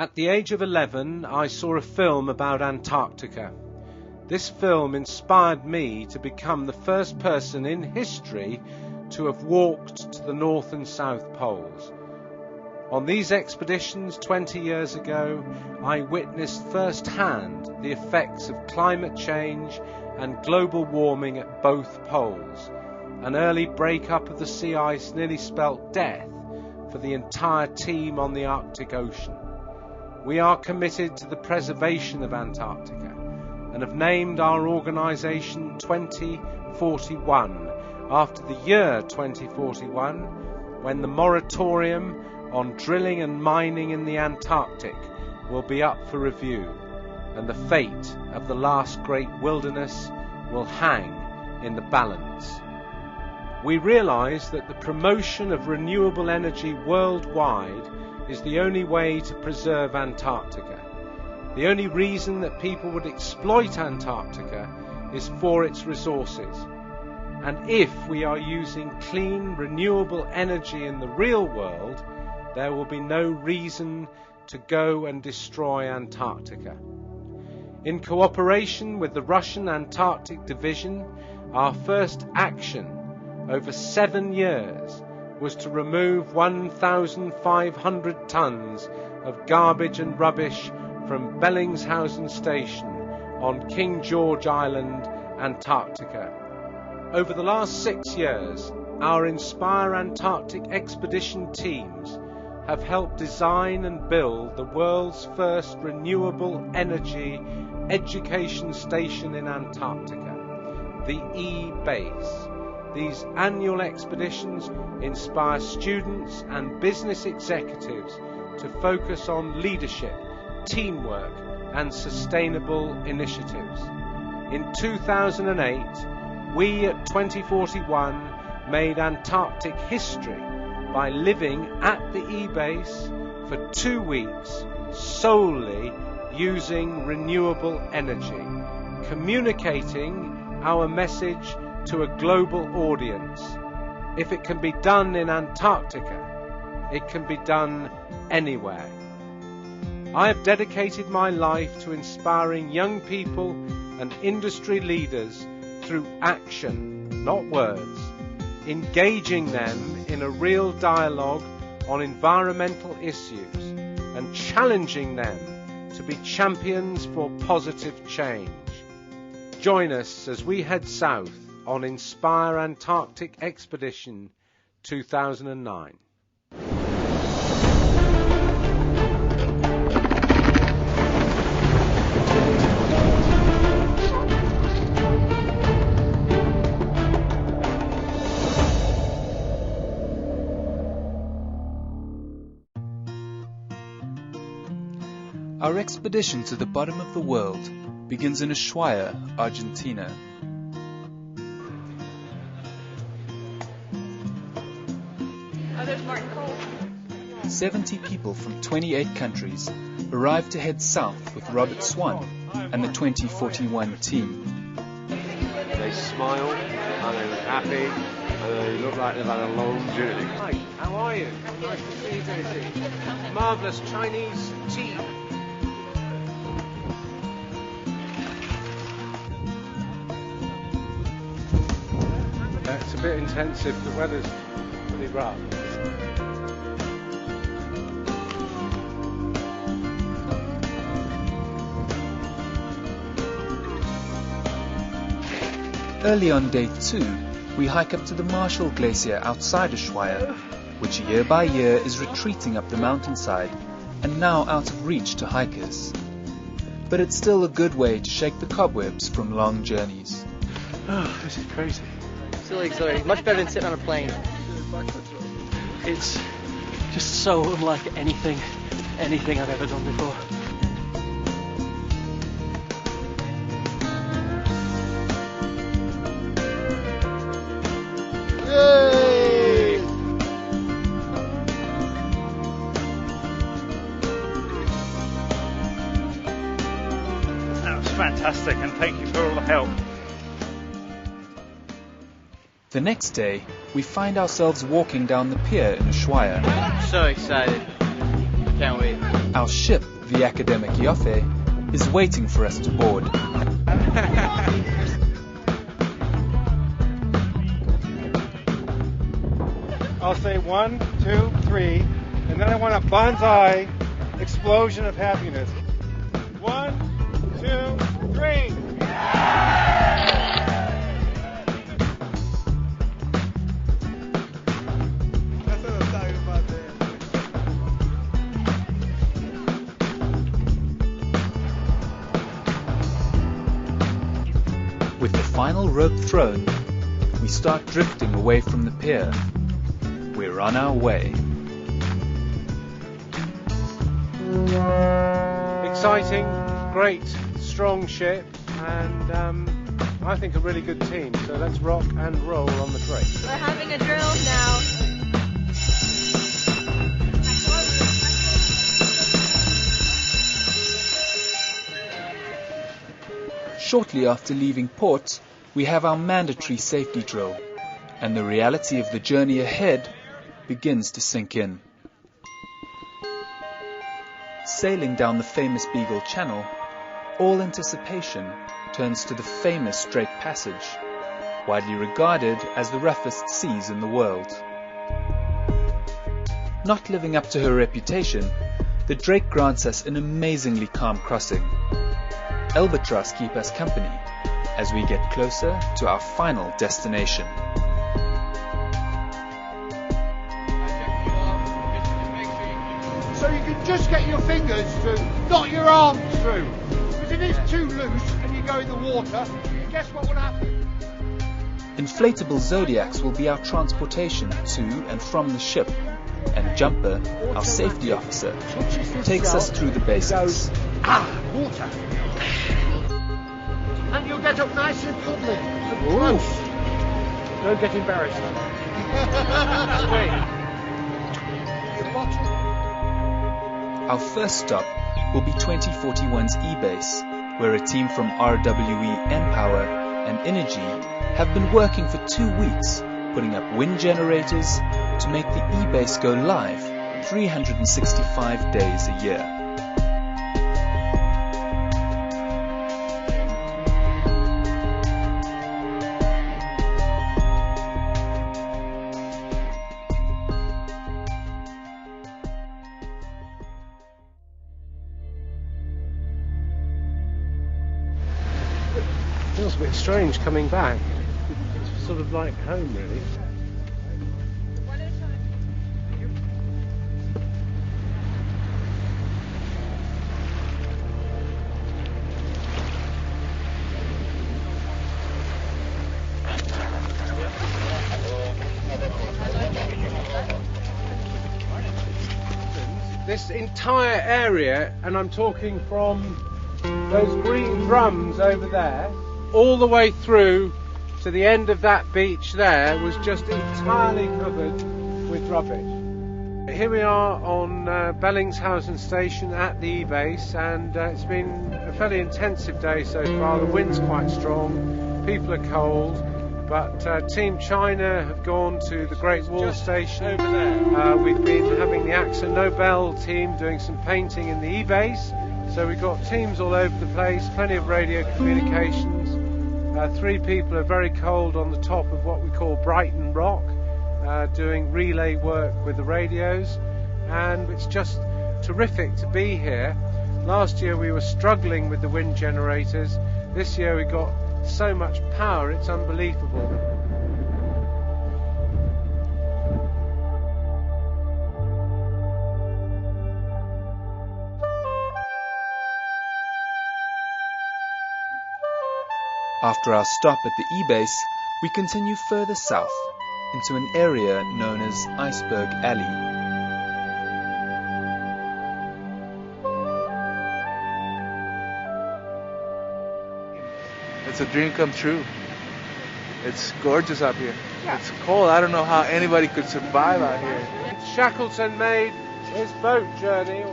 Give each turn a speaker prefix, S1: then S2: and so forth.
S1: At the age of 11, I saw a film about Antarctica. This film inspired me to become the first person in history to have walked to the North and South Poles. On these expeditions 20 years ago, I witnessed firsthand the effects of climate change and global warming at both poles. An early break-up of the sea ice nearly spelt death for the entire team on the Arctic Ocean. We are committed to the preservation of Antarctica and have named our organisation 2041 after the year 2041, when the moratorium on drilling and mining in the Antarctic will be up for review, and the fate of the last great wilderness will hang in the balance. We realise that the promotion of renewable energy worldwide is the only way to preserve Antarctica. The only reason that people would exploit Antarctica is for its resources. And if we are using clean, renewable energy in the real world, there will be no reason to go and destroy Antarctica. In cooperation with the Russian Antarctic Division, our first action over 7 years was to remove 1,500 tons of garbage and rubbish from Bellingshausen Station on King George Island, Antarctica. Over the last 6 years, our Inspire Antarctic expedition teams have helped design and build the world's first renewable energy education station in Antarctica, the E-Base. These annual expeditions inspire students and business executives to focus on leadership, teamwork, and sustainable initiatives. In 2008, we at 2041 made Antarctic history by living at the E-Base for 2 weeks solely using renewable energy, communicating our message to a global audience. If it can be done in Antarctica, it can be done anywhere. I have dedicated my life to inspiring young people and industry leaders through action, not words, engaging them in a real dialogue on environmental issues and challenging them to be champions for positive change. Join us as we head south on Inspire Antarctic Expedition 2009.
S2: Our expedition to the bottom of the world begins in Ushuaia, Argentina.
S3: Oh, there's Martin Cole.
S2: 70 people from 28 countries arrived to head south with Robert Swan and the 2041 team.
S4: They smile and they look happy and they look like they've had a long journey.
S1: Hi, how are you? Nice to see you, Daisy. Marvellous Chinese tea. It's a bit intensive, the weather's pretty rough.
S2: Early on day 2, we hike up to the Marshall Glacier outside Ushuaia, which year by year is retreating up the mountainside and now out of reach to hikers. But it's still a good way to shake the cobwebs from long journeys.
S5: Oh, this is crazy.
S6: Silly, exhilarating. Much better than sitting on a plane.
S5: It's just so unlike anything I've ever done before.
S6: Yay!
S7: That was fantastic, and thank you for all the help.
S2: The next day, we find ourselves walking down the pier in Ushuaia.
S6: So excited. Can't wait.
S2: Our ship, the Academic Yoffe, is waiting for us to board.
S7: I'll say 1, 2, 3, and then I want a bonsai explosion of happiness. 1, 2, 3. That's what I'm talking about there.
S2: With the final rope thrown, we start drifting away from the pier. We're on our way.
S1: Exciting, great, strong ship, and I think a really good team. So let's rock and roll on the Drake.
S3: We're having a drill now.
S2: Shortly after leaving port, we have our mandatory safety drill, and the reality of the journey ahead begins to sink in. Sailing down the famous Beagle Channel, all anticipation turns to the famous Drake Passage, widely regarded as the roughest seas in the world. Not living up to her reputation, the Drake grants us an amazingly calm crossing. Albatross keep us company as we get closer to our final destination.
S8: So you can just get your fingers through, not your arms through. Because if it's too loose and you go in the water, guess what will happen?
S2: Inflatable Zodiacs will be our transportation to and from the ship, and Jumper, our safety officer, takes us through the basics.
S8: Water. And you'll get up nice and cuddly and close.
S7: Don't get embarrassed.
S8: Wait. You're watching.
S2: Our first stop will be 2041's E-Base, where a team from RWE Empower and Energy have been working for 2 weeks, putting up wind generators to make the E-Base go live 365 days a year.
S1: Feels a bit strange coming back. It's sort of like home, really. This entire area, and I'm talking from those green drums over there, all the way through to the end of that beach there, was just entirely covered with rubbish. Here we are on Bellingshausen station at the E-Base, and it's been a fairly intensive day so far. The wind's quite strong, people are cold, but Team China have gone to the Great Wall Station over there. We've been having the AXA Nobel team doing some painting in the E-Base, so we've got teams all over the place, plenty of radio communications. 3 people are very cold on the top of what we call Brighton Rock, doing relay work with the radios, and it's just terrific to be here. Last year we were struggling with the wind generators. This year we got so much power, it's unbelievable.
S2: After our stop at the E-Base, we continue further south into an area known as Iceberg Alley.
S9: It's a dream come true. It's gorgeous up here. It's cold. I don't know how anybody could survive out here.
S1: Shackleton made his boat journey